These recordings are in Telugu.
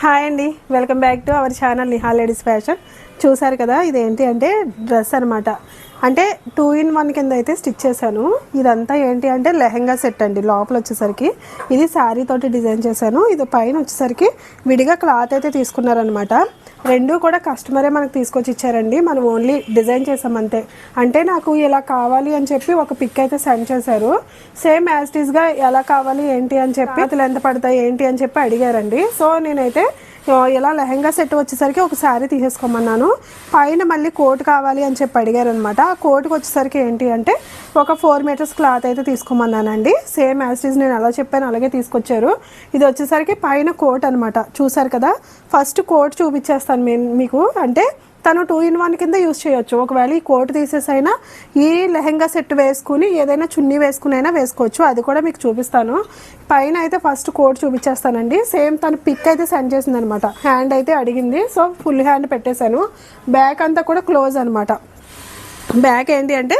హాయ్ అండి, welcome back to our channel Niha ladies fashion. చూసారు కదా, ఇదేంటి అంటే డ్రెస్ అనమాట. అంటే 2-in-1 కింద అయితే స్టిచ్ చేశాను. ఇదంతా ఏంటి అంటే లెహెంగా సెట్ అండి. లోపల వచ్చేసరికి ఇది శారీ తోటి డిజైన్ చేశాను. ఇది పైన వచ్చేసరికి విడిగా క్లాత్ అయితే తీసుకున్నారనమాట. రెండు కూడా కస్టమరే మనకు తీసుకొచ్చి ఇచ్చారండి. మనం ఓన్లీ డిజైన్ చేసాం అంతే. అంటే నాకు ఇలా కావాలి అని చెప్పి ఒక పిక్ అయితే సెండ్ చేశారు. సేమ్ యాజ్ ఇట్ ఈస్గా ఎలా కావాలి ఏంటి అని చెప్పి అసలు ఎంత పడతాయి ఏంటి అని చెప్పి అడిగారండి. సో నేనైతే ఇలా లెహెంగా సెట్ వచ్చేసరికి ఒక శారీ తీసేసుకోమన్నాను. పైన మళ్ళీ కోట్ కావాలి అని చెప్పి అడిగారనమాట. ఆ కోట్కి వచ్చేసరికి ఏంటి అంటే ఒక 4 మీటర్స్ క్లాత్ అయితే తీసుకోమన్నానండి. సేమ్ యాజ్ ఈజ్ నేను ఎలా చెప్పాను అలాగే తీసుకొచ్చారు. ఇది వచ్చేసరికి పైన కోట్ అనమాట. చూసారు కదా, ఫస్ట్ కోట్ చూపించేస్తాను మీకు. అంటే తను 2-in-1 కింద యూస్ చేయొచ్చు. ఒకవేళ ఈ కోట్ తీసేసైనా ఈ లెహెంగా సెట్ వేసుకుని ఏదైనా చున్నీ వేసుకుని అయినా వేసుకోవచ్చు. అది కూడా మీకు చూపిస్తాను. పైన అయితే ఫస్ట్ కోట్ చూపించేస్తానండి. సేమ్ తను పిక్ అయితే సెండ్ చేసింది అనమాట. హ్యాండ్ అయితే అడిగింది, సో ఫుల్ హ్యాండ్ పెట్టేశాను. బ్యాక్ అంతా కూడా క్లోజ్ అనమాట. బ్యాక్ ఏంటి అంటే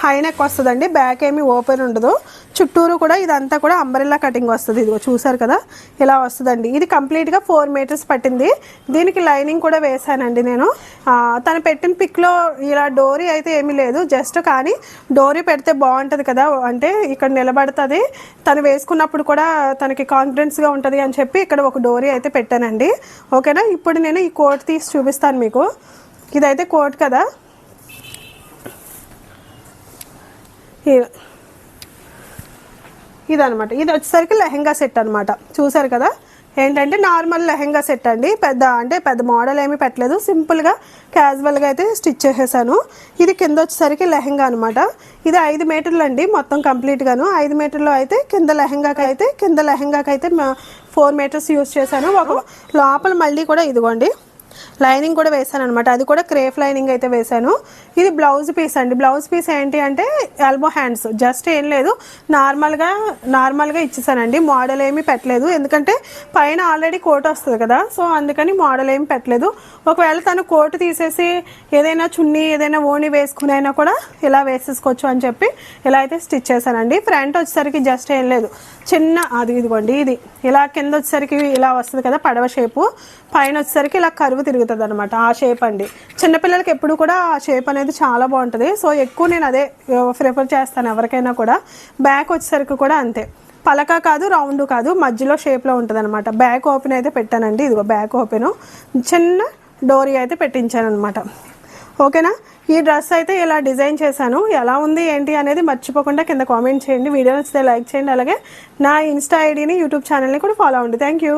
హై నెక్ వస్తుందండి. బ్యాక్ ఏమి ఓపెన్ ఉండదు. చుట్టూరు కూడా ఇదంతా కూడా అంబ్రెల్లా కటింగ్ వస్తుంది. ఇదిగో చూసారు కదా, ఇలా వస్తుందండి. ఇది కంప్లీట్గా 4 మీటర్స్ పట్టింది. దీనికి లైనింగ్ కూడా వేసానండి నేను. తను పెట్టిన పిక్లో ఇలా డోరీ అయితే ఏమీ లేదు, జస్ట్ కానీ డోరీ పెడితే బాగుంటుంది కదా, అంటే ఇక్కడ నిలబడుతుంది, తను వేసుకున్నప్పుడు కూడా తనకి కాన్ఫిడెన్స్గా ఉంటుంది అని చెప్పి ఇక్కడ ఒక డోరీ అయితే పెట్టానండి. ఓకేనా, ఇప్పుడు నేను ఈ కోట్ తీసి చూపిస్తాను మీకు. ఇదైతే కోట్ కదా, ఇదనమాట. ఇది వచ్చేసరికి లెహెంగా సెట్ అనమాట. చూసారు కదా, ఏంటంటే నార్మల్ లెహెంగా సెట్ అండి. పెద్ద మోడల్ ఏమీ పెట్టలేదు, సింపుల్గా క్యాజువల్గా అయితే స్టిచ్ చేసేసాను. ఇది కింద వచ్చేసరికి లెహెంగా అనమాట. ఇది 5 మీటర్లు అండి మొత్తం కంప్లీట్గాను. 5 మీటర్లో అయితే కింద లెహెంగాకి అయితే 4 మీటర్స్ యూస్ చేశాను. ఒక లోపల మళ్ళీ కూడా ఇదిగోండి లైనింగ్ కూడా వేసాను అనమాట. అది కూడా క్రేప్ లైనింగ్ అయితే వేసాను. ఇది బ్లౌజ్ పీస్ అండి. బ్లౌజ్ పీస్ ఏంటి అంటే ఎల్బో హ్యాండ్స్, జస్ట్ ఏం లేదు, నార్మల్గా ఇచ్చేసానండి. మోడల్ ఏమీ పెట్టలేదు, ఎందుకంటే పైన ఆల్రెడీ కోట్ వస్తుంది కదా, సో అందుకని మోడల్ ఏమి పెట్టలేదు. ఒకవేళ తను కోట్ తీసేసి ఏదైనా చున్నీ ఏదైనా ఓణి వేసుకుని అయినా కూడా ఇలా వేసేసుకోవచ్చు అని చెప్పి ఇలా అయితే స్టిచ్ చేశానండి. ఫ్రంట్ వచ్చేసరికి జస్ట్ ఏం లేదు, చిన్న ఇదిగోండి ఇది ఇలా కింద వచ్చేసరికి ఇలా వస్తుంది కదా పడవ షేపు, పైన వచ్చేసరికి ఇలా కరువు తిరుగుతుంది అనమాట. ఆ షేప్ అండి. చిన్నపిల్లలకి ఎప్పుడు కూడా ఆ షేప్ అనేది చాలా బాగుంటుంది. సో ఎక్కువ నేను అదే ప్రిఫర్ చేస్తాను ఎవరికైనా కూడా. బ్యాక్ వచ్చేసరికి కూడా అంతే, పలక కాదు రౌండ్ కాదు, మధ్యలో షేప్లో ఉంటుంది అనమాట. బ్యాక్ ఓపెన్ అయితే పెట్టానండి. ఇదిగో బ్యాక్ ఓపెన్, చిన్న డోరీ అయితే పెట్టించాను అనమాట. ఓకేనా, ఈ డ్రెస్ అయితే ఇలా డిజైన్ చేశాను. ఎలా ఉంది ఏంటి అనేది మర్చిపోకుండా కింద కామెంట్ చేయండి. వీడియో నచ్చితే లైక్ చేయండి. అలాగే నా ఇన్స్టా ఐడిని యూట్యూబ్ ఛానల్ని కూడా ఫాలో అవ్వండి. Thank you.